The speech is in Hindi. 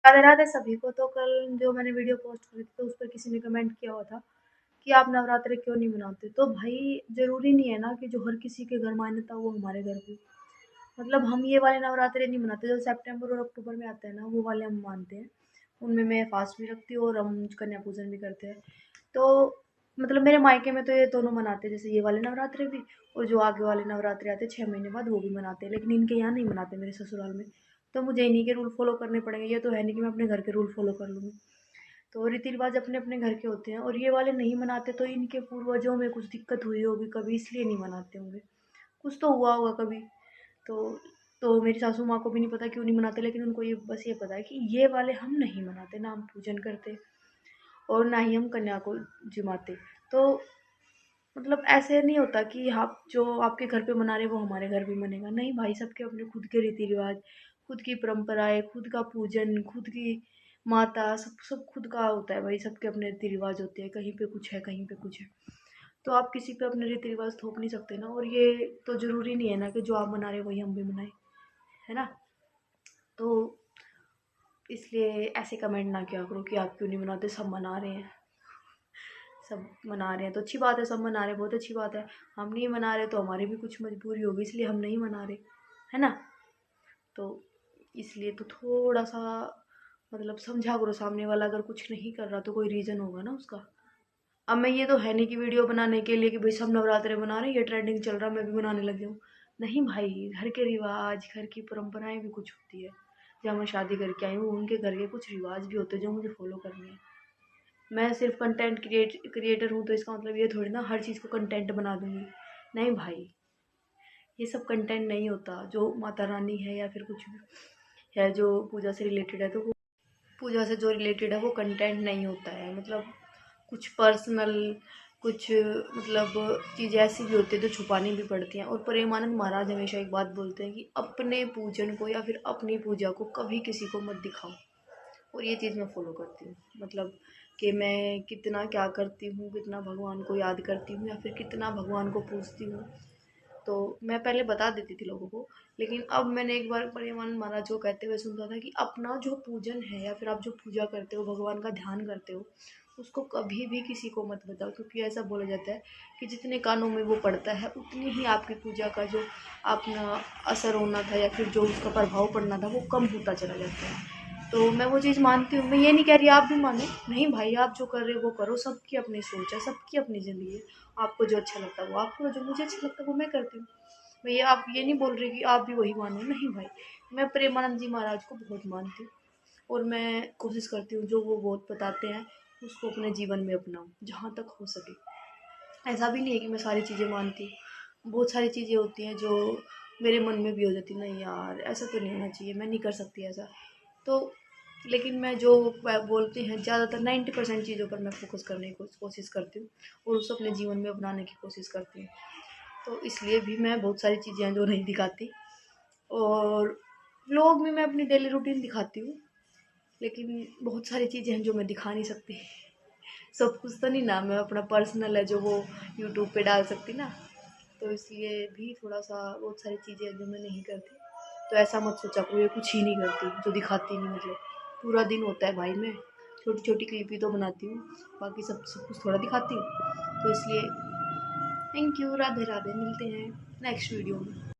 राधे राधे सभी को। तो कल जो मैंने वीडियो पोस्ट करी थी तो उस पर किसी ने कमेंट किया हुआ था कि आप नवरात्रि क्यों नहीं मनाते। तो भाई ज़रूरी नहीं है ना कि जो हर किसी के घर मान्यता हो वो हमारे घर भी, मतलब हम ये वाले नवरात्रे नहीं मनाते जो सितंबर और अक्टूबर में आते हैं ना, वो वाले हम मानते हैं। उनमें मैं फास्ट भी रखती हूँ और हम कन्या पूजन भी करते हैं। तो मतलब मेरे मायके में तो ये दोनों मनाते हैं, जैसे ये वाले नवरात्रे भी, और जो आगे वाले नवरात्रे आते हैं 6 महीने बाद वो भी मनाते हैं। लेकिन इनके यहाँ नहीं मनाते मेरे ससुराल में। तो मुझे इन्हीं के रूल फॉलो करने पड़ेंगे। ये तो है नहीं कि मैं अपने घर के रूल फॉलो कर लूँगी। तो रीति रिवाज अपने अपने घर के होते हैं, और ये वाले नहीं मनाते तो इनके पूर्वजों में कुछ दिक्कत हुई होगी कभी, इसलिए नहीं मनाते होंगे। कुछ तो हुआ होगा कभी। तो तो मेरी सासू माँ को भी नहीं पता क्यों नहीं मनाते, लेकिन उनको ये बस ये पता है कि ये वाले हम नहीं मनाते, ना हम पूजन करते और ना ही हम कन्या को जिमाते। तो मतलब ऐसे नहीं होता कि आप जो आपके घर पे मना रहे वो हमारे घर भी मनेगा। नहीं भाई, सबके अपने खुद के रीति रिवाज, खुद की परंपराएं, खुद का पूजन, खुद की माता, सब सब खुद का होता है भाई। सबके अपने रीति रिवाज होते हैं, कहीं पे कुछ है कहीं पे कुछ है। तो आप किसी पे अपने रीति रिवाज थोप नहीं सकते ना। और ये तो जरूरी नहीं है ना कि जो आप मना रहे हो वही हम भी मनाए, है ना। तो इसलिए ऐसे कमेंट ना किया करो कि आप क्यों नहीं मनाते, सब मना रहे हैं। सब मना रहे हैं तो अच्छी बात है, सब मना रहे हैं बहुत अच्छी बात है। हम नहीं मना रहे तो हमारी भी कुछ मजबूरी होगी, इसलिए हम नहीं मना रहे, है ना। तो इसलिए तो थोड़ा सा मतलब समझा करो सामने वाला, अगर कुछ नहीं कर रहा तो कोई रीज़न होगा ना उसका। अब मैं ये तो है नहीं कि वीडियो बनाने के लिए कि भाई सब नवरात्रे मना रहे हैं, ये ट्रेंडिंग चल रहा है मैं भी बनाने लग जाऊँ। नहीं भाई, घर के रिवाज, घर की परंपराएं भी कुछ होती है। जहाँ मैं शादी करके आई हूँ उनके घर के कुछ रिवाज भी होते हैं जो मुझे फॉलो करने हैं। मैं सिर्फ कंटेंट क्रिएटर हूँ तो इसका मतलब ये थोड़ी ना हर चीज़ को कंटेंट बना दूंगी। नहीं भाई, ये सब कंटेंट नहीं होता। जो माता रानी है या फिर कुछ भी है जो पूजा से रिलेटेड है, तो वो पूजा से जो रिलेटेड है वो कंटेंट नहीं होता है। मतलब कुछ पर्सनल, कुछ मतलब चीज़ें ऐसी भी होती है जो छुपानी भी पड़ती हैं। और प्रेमानंद महाराज हमेशा एक बात बोलते हैं कि अपने पूजन को या फिर अपनी पूजा को कभी किसी को मत दिखाओ। और ये चीज़ मैं फॉलो करती हूँ। मतलब कि मैं कितना क्या करती हूँ, कितना भगवान को याद करती हूँ या फिर कितना भगवान को पूजती हूँ। तो मैं पहले बता देती थी लोगों को, लेकिन अब मैंने एक बार प्रेमानंद महाराज को कहते हुए सुना था कि अपना जो पूजन है या फिर आप जो पूजा करते हो, भगवान का ध्यान करते हो, उसको कभी भी किसी को मत बताओ। क्योंकि ऐसा बोला जाता है कि जितने कानों में वो पड़ता है उतनी ही आपकी पूजा का जो अपना असर होना था या फिर जो उसका प्रभाव पड़ना था वो कम होता चला जाता है। तो मैं वो चीज़ मानती हूँ। मैं ये नहीं कह रही आप भी मानो, नहीं भाई, आप जो कर रहे हो वो करो। सबकी अपनी सोच है, सबकी अपनी ज़िंदगी है। आपको जो अच्छा लगता है वो आप करो, जो मुझे अच्छा लगता है वो मैं करती हूँ। भैया आप ये नहीं बोल रहे कि आप भी वही मानो, नहीं भाई। मैं प्रेमानंद जी महाराज को बहुत मानती हूँ और मैं कोशिश करती हूँ जो वो बहुत बताते हैं उसको अपने जीवन में अपनाऊँ जहाँ तक हो सके। ऐसा भी नहीं है कि मैं सारी चीज़ें मानती हूँ। बहुत सारी चीज़ें होती हैं जो मेरे मन में भी हो जाती, नहीं यार ऐसा तो नहीं होना चाहिए, मैं नहीं कर सकती ऐसा। तो लेकिन मैं जो बोलते हैं ज़्यादातर 90% चीज़ों पर मैं फोकस करने की कोशिश करती हूँ और उसे अपने जीवन में अपनाने की कोशिश करती हूँ। तो इसलिए भी मैं बहुत सारी चीज़ें हैं जो नहीं दिखाती। और व्लॉग में मैं अपनी डेली रूटीन दिखाती हूँ, लेकिन बहुत सारी चीज़ें हैं जो मैं दिखा नहीं सकती। सब कुछ तो नहीं ना मैं अपना पर्सनल है जो वो यूट्यूब पे डाल सकती ना। तो इसलिए भी थोड़ा सा बहुत सारी चीज़ें हैं जो मैं नहीं करती। तो ऐसा मत सोचा करो ये कुछ ही नहीं करती जो दिखाती नहीं। मतलब पूरा दिन होता है भाई, मैं छोटी छोटी क्लिप ही तो बनाती हूँ, बाकी सब सब कुछ थोड़ा दिखाती हूँ। तो इसलिए थैंक यू, राधे राधे, मिलते हैं नेक्स्ट वीडियो में।